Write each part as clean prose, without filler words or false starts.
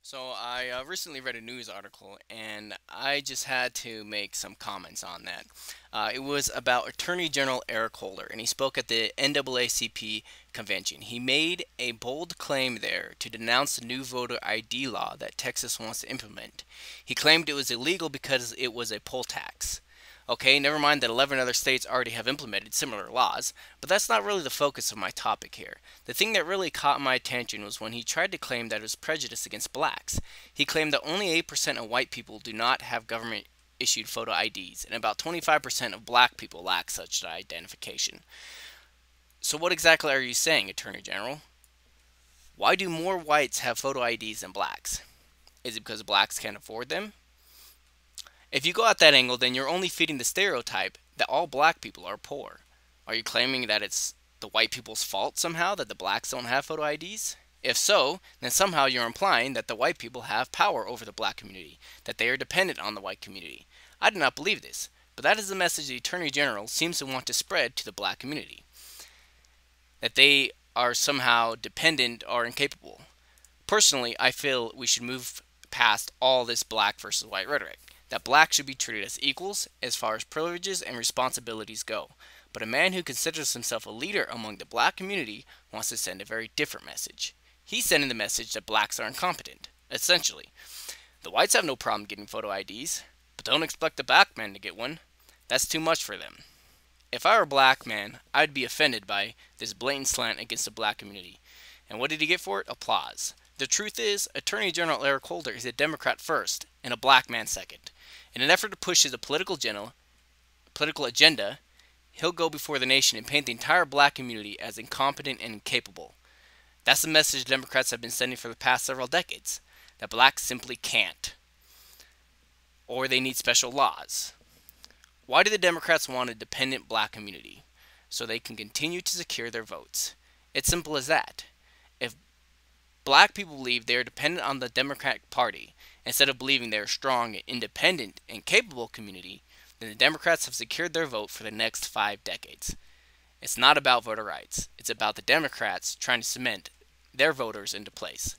So I recently read a news article, and I just had to make some comments on that. It was about Attorney General Eric Holder, and he spoke at the NAACP convention. He made a bold claim there to denounce the new voter ID law that Texas wants to implement. He claimed it was illegal because it was a poll tax. Okay, never mind that 11 other states already have implemented similar laws, but that's not really the focus of my topic here. The thing that really caught my attention was when he tried to claim that it was prejudice against blacks. He claimed that only 8% of white people do not have government issued photo IDs, and about 25% of black people lack such identification. So, what exactly are you saying, Attorney General? Why do more whites have photo IDs than blacks? Is it because blacks can't afford them? If you go at that angle, then you're only feeding the stereotype that all black people are poor. Are you claiming that it's the white people's fault somehow that the blacks don't have photo IDs? If so, then somehow you're implying that the white people have power over the black community, that they are dependent on the white community. I do not believe this, but that is the message the Attorney General seems to want to spread to the black community, that they are somehow dependent or incapable. Personally, I feel we should move past all this black versus white rhetoric. That blacks should be treated as equals as far as privileges and responsibilities go. But a man who considers himself a leader among the black community wants to send a very different message. He's sending the message that blacks are incompetent, essentially. The whites have no problem getting photo IDs, but don't expect the black men to get one. That's too much for them. If I were a black man, I'd be offended by this blatant slant against the black community. And what did he get for it? Applause. The truth is, Attorney General Eric Holder is a Democrat first and a black man second. In an effort to push his political agenda, he'll go before the nation and paint the entire black community as incompetent and incapable. That's the message Democrats have been sending for the past several decades, that blacks simply can't, or they need special laws. Why do the Democrats want a dependent black community? So they can continue to secure their votes. It's simple as that. If black people believe they are dependent on the Democratic Party instead of believing they are strong, independent, and capable community, then the Democrats have secured their vote for the next 5 decades. It's not about voter rights. It's about the Democrats trying to cement their voters into place.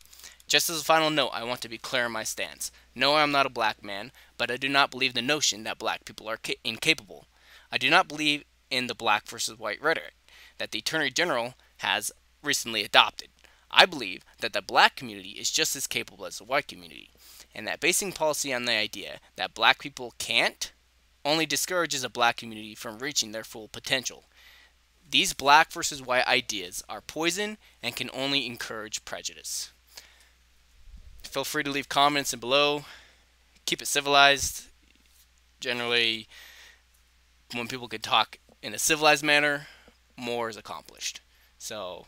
Just as a final note, I want to be clear on my stance. No, I am not a black man, but I do not believe the notion that black people are incapable. I do not believe in the black versus white rhetoric that the Attorney General has recently adopted. I believe that the black community is just as capable as the white community, and that basing policy on the idea that black people can't only discourages a black community from reaching their full potential. These black versus white ideas are poison and can only encourage prejudice. Feel free to leave comments in below. Keep it civilized. Generally, when people can talk in a civilized manner, more is accomplished. So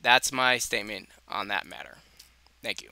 that's my statement on that matter. Thank you.